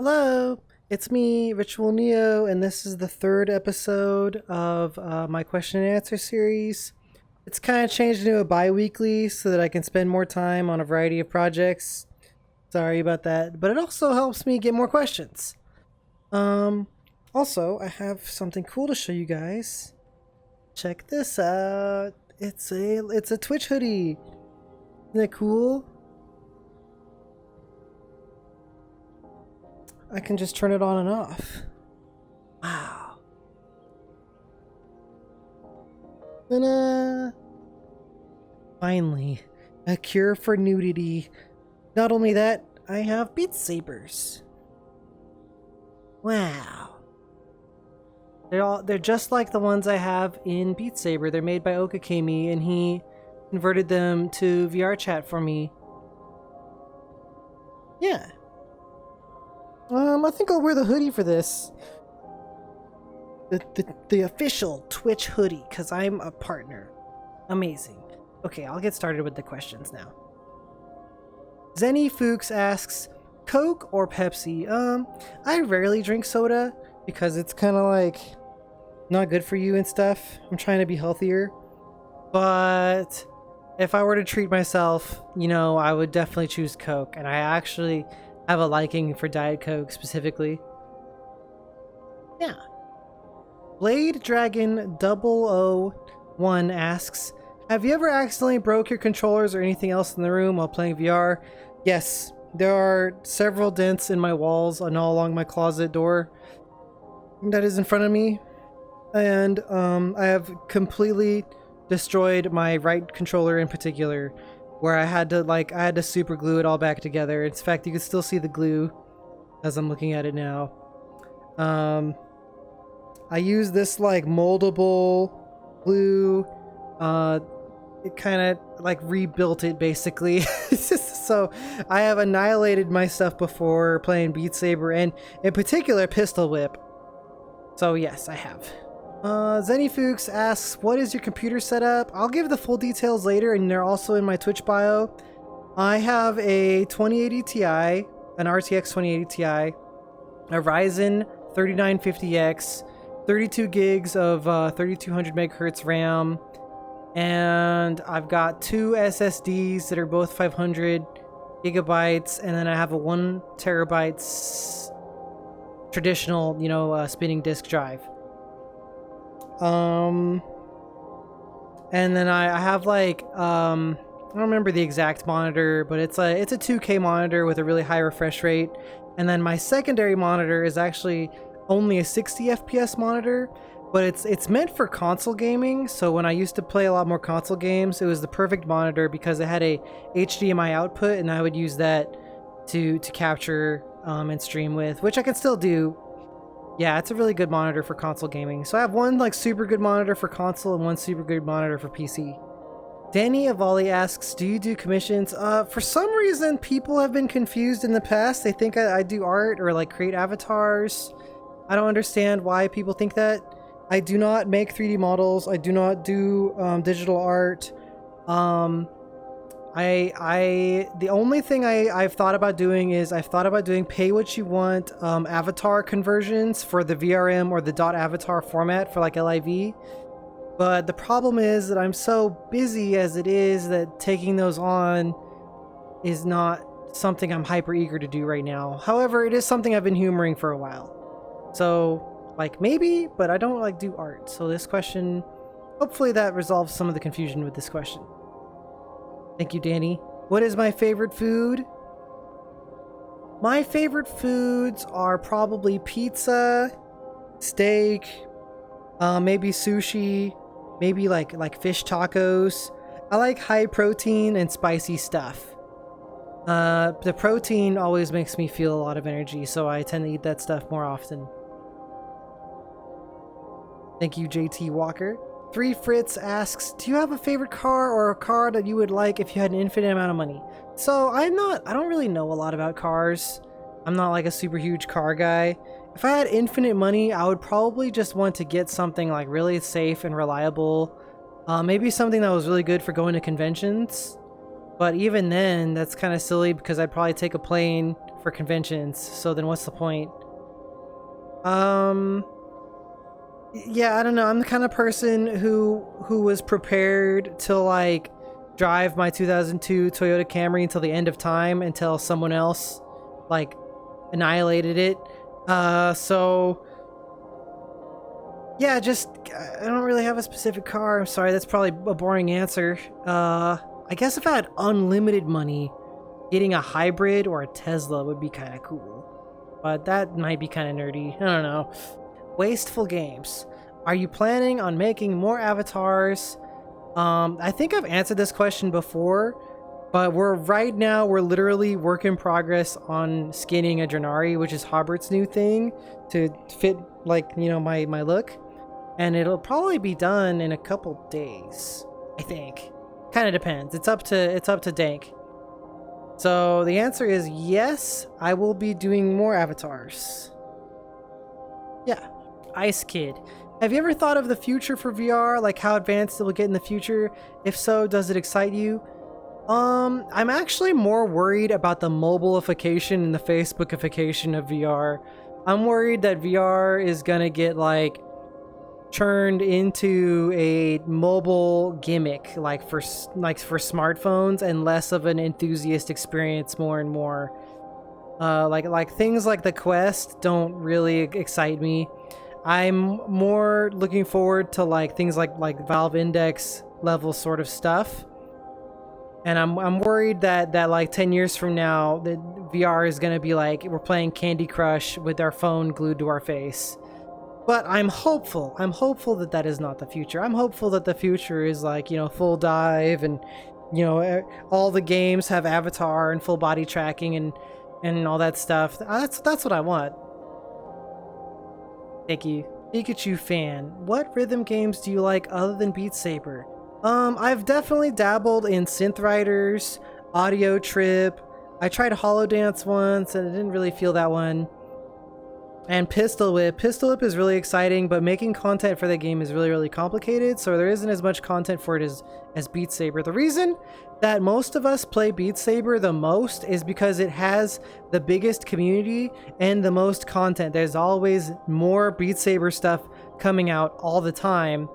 Hello, it's me, RitualNeo, and this is the third episode of my question and answer series. It's kind of changed into a bi-weekly so that I can spend more time on a variety of projects. Sorry about that, but it also helps me get more questions. Um, Also, I have something cool to show you guys. Check this out. It's a Twitch hoodie. Isn't it cool? I can just turn it on and off. Wow. Ta-da! Finally, a cure for nudity. Not only that, I have Beat Sabers. Wow. They're just like the ones I have in Beat Saber. They're made by Okakemi, and he converted them to vrchat for me. Yeah. I think I'll wear the hoodie for this. The official Twitch hoodie, because I'm a partner. Amazing. Okay, I'll get started with the questions now. Zenny Fuchs asks, Coke or Pepsi? I rarely drink soda because it's kind of like not good for you and stuff. I'm trying to be healthier. But if I were to treat myself, I would definitely choose Coke. And I actually have a liking for Diet Coke specifically. Yeah. Blade Dragon 001 asks, have you ever accidentally broke your controllers or anything else in the room while playing VR? Yes, there are several dents in my walls and all along my closet door that is in front of me. And I have completely destroyed my right controller in particular, where I had to super glue it all back together. In fact, you can still see the glue as I'm looking at it now. I use this moldable glue. It kind of rebuilt it basically. So I have annihilated my stuff before playing Beat Saber, and in particular Pistol Whip. So yes, I have. Zenny Fuchs asks, what is your computer setup? I'll give the full details later, and they're also in my Twitch bio. I have a 2080 Ti, an RTX 2080 Ti, a Ryzen 3950X, 32 gigs of 3200 megahertz RAM, and I've got two SSDs that are both 500 gigabytes, and then I have a 1 terabyte traditional, spinning disk drive. And then I have I don't remember the exact monitor, but it's a 2K monitor with a really high refresh rate. And then my secondary monitor is actually only a 60 FPS monitor, but it's meant for console gaming. So when I used to play a lot more console games, it was the perfect monitor because it had a HDMI output, and I would use that to capture and stream with, which I can still do. Yeah, it's a really good monitor for console gaming. So I have one super good monitor for console and one super good monitor for PC. Danny Avali asks, do you do commissions? For some reason, people have been confused in the past. They think I do art or create avatars. I don't understand why people think that. I do not make 3D models. I do not do digital art. The only thing I've thought about doing is pay what you want avatar conversions for the VRM or the .avatar format for LIV. But the problem is that I'm so busy as it is that taking those on is not something I'm hyper eager to do right now. However, it is something I've been humoring for a while. So maybe, but I don't do art. So this question, hopefully that resolves some of the confusion with this question. Thank you, Danny. What is my favorite food? My favorite foods are probably pizza, steak, maybe sushi, maybe like fish tacos. I like high protein and spicy stuff. The protein always makes me feel a lot of energy, so I tend to eat that stuff more often. Thank you, JT Walker. 3 Fritz asks, do you have a favorite car or a car that you would like if you had an infinite amount of money? So I don't really know a lot about cars. I'm not a super huge car guy. If I had infinite money, I would probably just want to get something really safe and reliable. Maybe something that was really good for going to conventions. But even then, that's kind of silly because I'd probably take a plane for conventions. So then what's the point? Yeah, I don't know. I'm the kind of person who was prepared to like drive my 2002 Toyota Camry until the end of time, until someone else like annihilated it. So yeah, just I don't really have a specific car. I'm sorry, that's probably a boring answer. I guess if I had unlimited money, getting a hybrid or a Tesla would be kind of cool. But that might be kind of nerdy. I don't know. Wasteful games. Are you planning on making more avatars? I think I've answered this question before, but we're literally work in progress on skinning a Drenari, which is Hobbert's new thing to fit like, you know, my look. And it'll probably be done in a couple days, I think. Kind of depends. It's up to Dank. So the answer is yes, I will be doing more avatars. Yeah. Ice Kid. Have you ever thought of the future for VR? Like how advanced it will get in the future? If so, does it excite you? I'm actually more worried about the mobileification and the Facebookification of VR. I'm worried that VR is gonna get like turned into a mobile gimmick, like for smartphones, and less of an enthusiast experience more and more. Like things like the Quest don't really excite me. I'm more looking forward to like things like Valve Index level sort of stuff. And I'm worried that like 10 years from now, the VR is gonna be like we're playing Candy Crush with our phone glued to our face. But I'm hopeful. I'm hopeful that that is not the future. I'm hopeful that the future is like, you know, full dive and, you know, all the games have avatar and full body tracking and all that stuff. That's what I want. Thank you. Pikachu fan. What rhythm games do you like other than Beat Saber? I've definitely dabbled in Synth Riders, Audio Trip. I tried Hollow Dance once and I didn't really feel that one. And Pistol Whip. Pistol Whip is really exciting, but making content for that game is really, really complicated, so there isn't as much content for it as Beat Saber. The reason that most of us play Beat Saber the most is because it has the biggest community and the most content. There's always more Beat Saber stuff coming out all the time.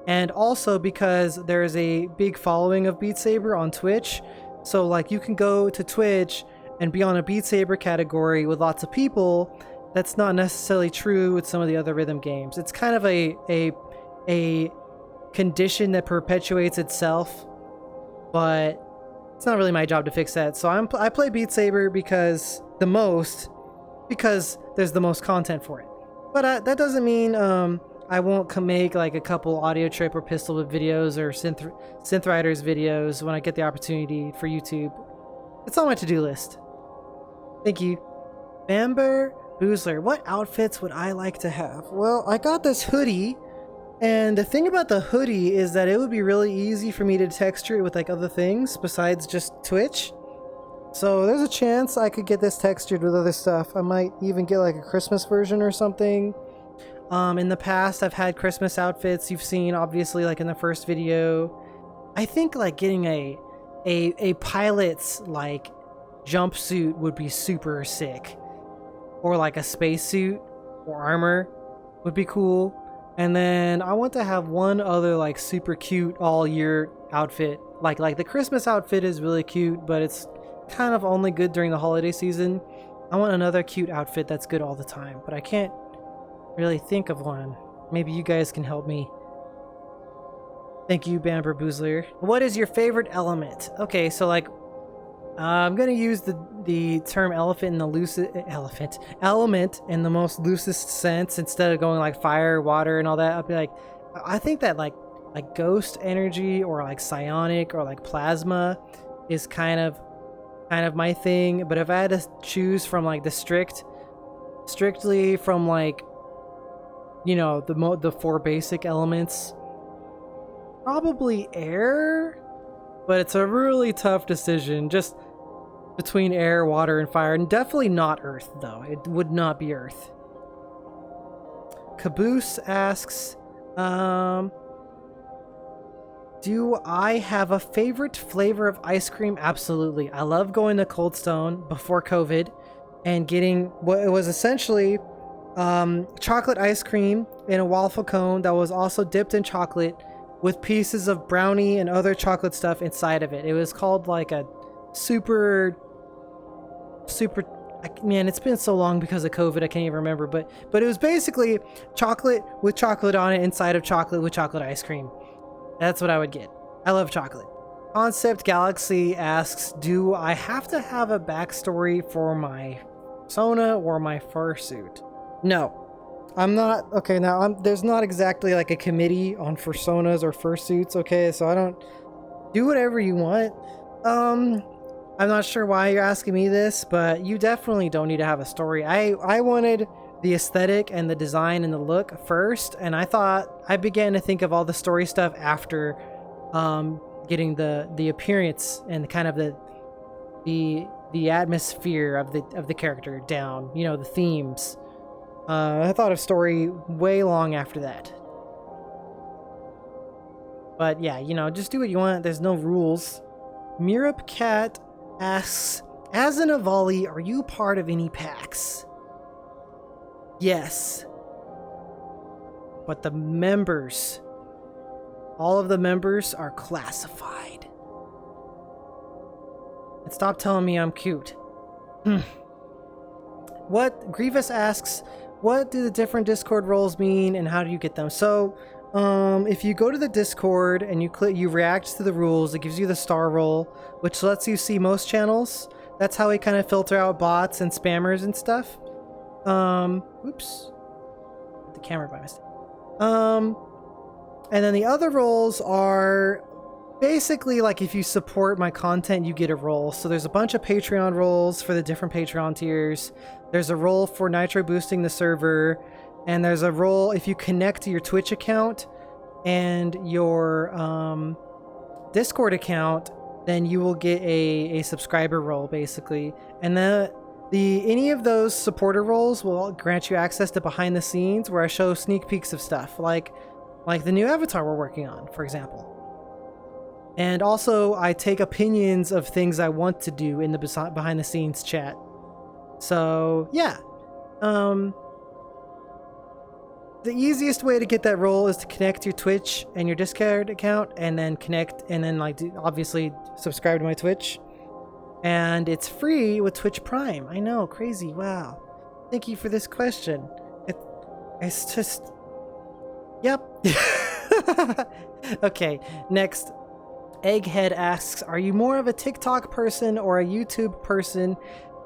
And also because there's a big following of Beat Saber on Twitch. So like you can go to Twitch and be on a Beat Saber category with lots of people. That's not necessarily true with some of the other rhythm games. It's kind of a condition that perpetuates itself, but it's not really my job to fix that. So I play Beat Saber because there's the most content for it. But that doesn't mean I won't make like a couple Audio Trip or Pistol Whip videos or Synth Riders videos when I get the opportunity for YouTube. It's on my to-do list. Thank you. Bamber Boozler, what outfits would I like to have? Well, I got this hoodie, and the thing about the hoodie is that it would be really easy for me to texture it with like other things besides just Twitch. So there's a chance I could get this textured with other stuff. I might even get like a Christmas version or something. In the past, I've had Christmas outfits you've seen, obviously, like in the first video. I think like getting a pilot's like jumpsuit would be super sick. Or like a spacesuit or armor would be cool. And then I want to have one other like super cute all year outfit. Like the Christmas outfit is really cute, but it's kind of only good during the holiday season. I want another cute outfit that's good all the time, but I can't really think of one. Maybe you guys can help me. Thank you, Bamber Boozler. What is your favorite element? Okay, so like I'm gonna use the term element in the most loosest sense instead of going like fire, water, and all that. I'll be like, I think that like ghost energy or like psionic or like plasma is kind of my thing. But if I had to choose from like the strictly from like, you know, the four basic elements, probably air. But it's a really tough decision, just between air, water, and fire. And definitely not earth, though. It would not be earth. Caboose asks, do I have a favorite flavor of ice cream? Absolutely. I love going to Cold Stone before COVID. and getting what it was essentially chocolate ice cream in a waffle cone that was also dipped in chocolate with pieces of brownie and other chocolate stuff inside of it. It was called like a super, man, it's been so long because of COVID, I can't even remember, but it was basically chocolate with chocolate on it inside of chocolate with chocolate ice cream. That's what I would get. I love chocolate. Concept Galaxy asks, do I have to have a backstory for my persona or my fursuit? No, I'm not. Okay, now there's not exactly like a committee on fursonas or fursuits, okay? So I don't do whatever you want. I'm not sure why you're asking me this, but you definitely don't need to have a story. I wanted the aesthetic and the design and the look first, and I began to think of all the story stuff after getting the appearance and kind of the atmosphere of the character down, you know, the themes. I thought of story way long after that. But yeah, you know, just do what you want. There's no rules. Mirap Cat asks, as an avali, are you part of any packs? Yes. But the members, all of the members are classified. And stop telling me I'm cute. What Grievous asks, what do the different Discord roles mean and how do you get them? So, if you go to the Discord and you react to the rules, it gives you the star role, which lets you see most channels. That's how we kind of filter out bots and spammers and stuff. Oops. The camera by mistake. And then the other roles are basically like if you support my content, you get a role. So there's a bunch of Patreon roles for the different Patreon tiers. There's a role for nitro boosting the server. And there's a role if you connect to your Twitch account and your Discord account, then you will get a subscriber role basically. And any of those supporter roles will grant you access to behind the scenes where I show sneak peeks of stuff like the new avatar we're working on, for example. And also I take opinions of things I want to do in the behind the scenes chat. So yeah. The easiest way to get that role is to connect your Twitch and your Discord account and then obviously subscribe to my Twitch. And it's free with Twitch Prime. I know, crazy, wow. Thank you for this question. It's just... Yep. Okay, next. Egghead asks, are you more of a TikTok person or a YouTube person?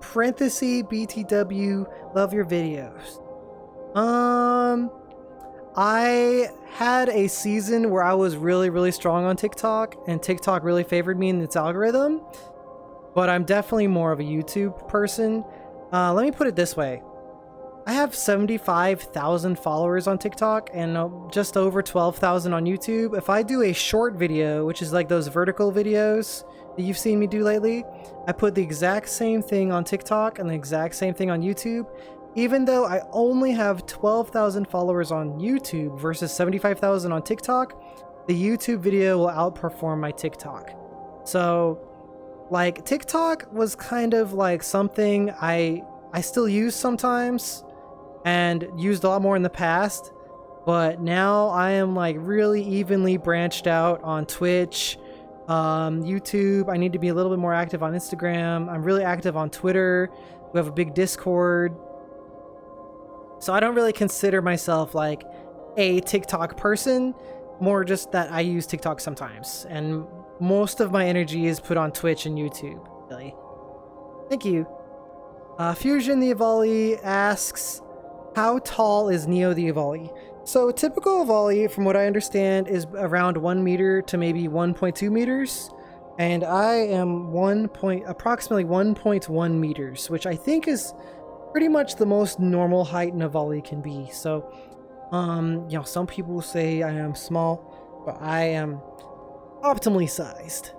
Parenthesis, BTW, love your videos. I had a season where I was really, really strong on TikTok, and TikTok really favored me in its algorithm, but I'm definitely more of a YouTube person. Let me put it this way. I have 75,000 followers on TikTok and just over 12,000 on YouTube. If I do a short video, which is like those vertical videos that you've seen me do lately, I put the exact same thing on TikTok and the exact same thing on YouTube. Even though I only have 12,000 followers on YouTube versus 75,000 on TikTok, the YouTube video will outperform my TikTok. So, like, TikTok was kind of like something I still use sometimes and used a lot more in the past, but now I am like really evenly branched out on Twitch, YouTube. I need to be a little bit more active on Instagram. I'm really active on Twitter. We have a big Discord. So I don't really consider myself like a TikTok person, more just that I use TikTok sometimes. And most of my energy is put on Twitch and YouTube, really. Thank you. Fusion the Avali asks, how tall is Neo the Avali? So a typical Avali, from what I understand, is around 1 meter to maybe 1.2 meters. And I am approximately 1.1 meters, which I think is pretty much the most normal height an Avali can be. So, you know, some people say I am small, but I am optimally sized.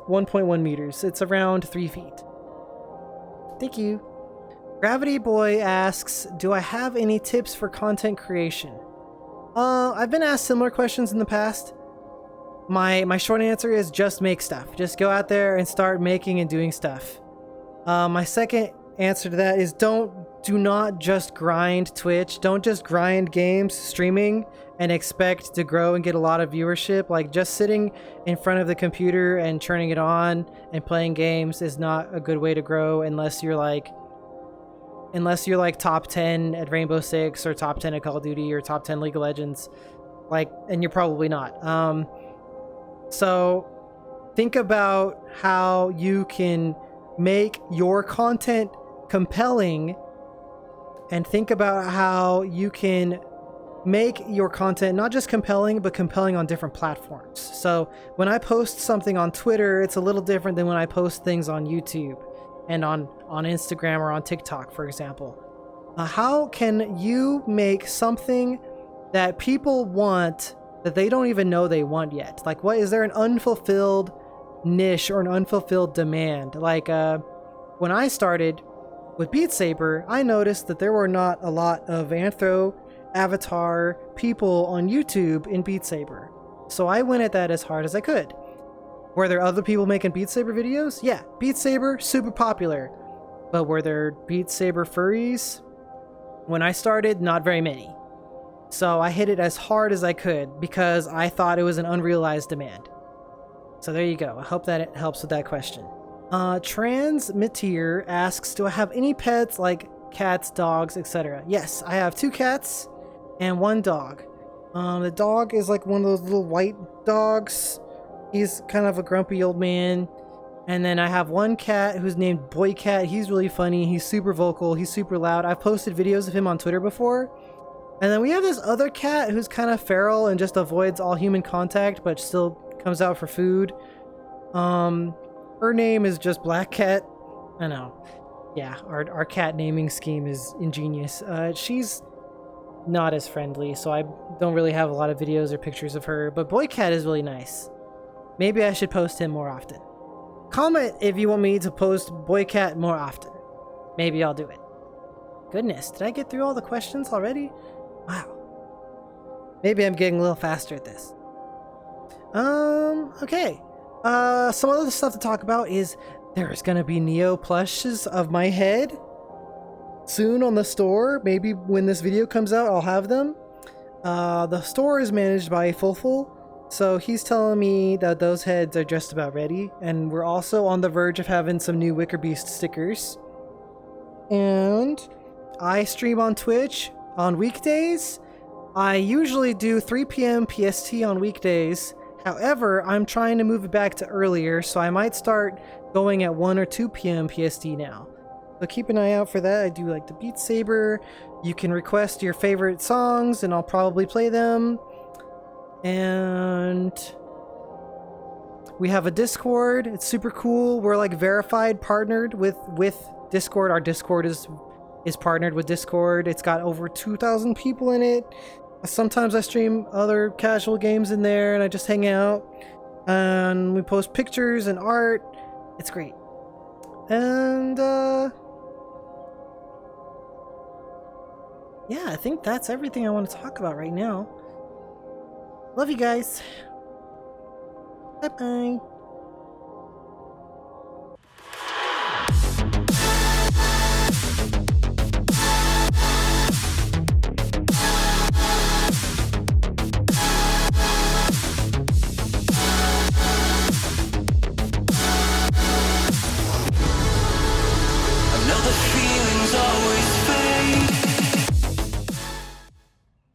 1.1 meters. It's around 3 feet. Thank you. Gravity Boy asks, do I have any tips for content creation? I've been asked similar questions in the past. My short answer is just make stuff. Just go out there and start making and doing stuff. My second answer to that is do not just grind Twitch. Don't just grind games streaming and expect to grow and get a lot of viewership. Like, just sitting in front of the computer and turning it on and playing games is not a good way to grow unless you're like top 10 at Rainbow Six or top 10 at Call of Duty or top 10 League of Legends. Like, and you're probably not. So think about how you can make your content compelling, and think about how you can make your content not just compelling, but compelling on different platforms. So when I post something on Twitter, it's a little different than when I post things on YouTube and on Instagram or on TikTok, for example. How can you make something that people want that they don't even know they want yet? Like, what is there an unfulfilled niche or an unfulfilled demand? Like, when I started with Beat Saber, I noticed that there were not a lot of Anthro avatar people on YouTube in Beat Saber. So I went at that as hard as I could. Were there other people making Beat Saber videos? Yeah, Beat Saber, super popular. But were there Beat Saber furries? When I started, not very many. So I hit it as hard as I could because I thought it was an unrealized demand. So there you go. I hope that it helps with that question. Transmitier asks, do I have any pets like cats, dogs, etc.? Yes, I have 2 cats and 1 dog. The dog is like one of those little white dogs. He's kind of a grumpy old man. And then I have 1 cat who's named Boy Cat. He's really funny. He's super vocal. He's super loud. I've posted videos of him on Twitter before. And then we have this other cat who's kind of feral and just avoids all human contact, but still comes out for food. Her name is just Black Cat. I know. Yeah, our cat naming scheme is ingenious. She's not as friendly, so I don't really have a lot of videos or pictures of her, but Boy Cat is really nice. Maybe I should post him more often. Comment if you want me to post Boy Cat more often. Maybe I'll do it. Goodness, did I get through all the questions already? Wow. Maybe I'm getting a little faster at this. Okay. Some other stuff to talk about is there's gonna be Neo plushes of my head soon on the store. Maybe when this video comes out, I'll have them. The store is managed by Fulful, so he's telling me that those heads are just about ready, and we're also on the verge of having some new wickerbeast stickers. And I stream on Twitch on weekdays. I usually do 3 p.m. PST on weekdays. However, I'm trying to move it back to earlier, so I might start going at 1 or 2 p.m. PST now. So keep an eye out for that. I do like the Beat Saber. You can request your favorite songs and I'll probably play them. And we have a Discord. It's super cool. We're like verified partnered with Discord. Our Discord is partnered with Discord. It's got over 2,000 people in it. Sometimes I stream other casual games in there and I just hang out. And we post pictures and art. It's great. And yeah, I think that's everything I want to talk about right now. Love you guys. Bye-bye.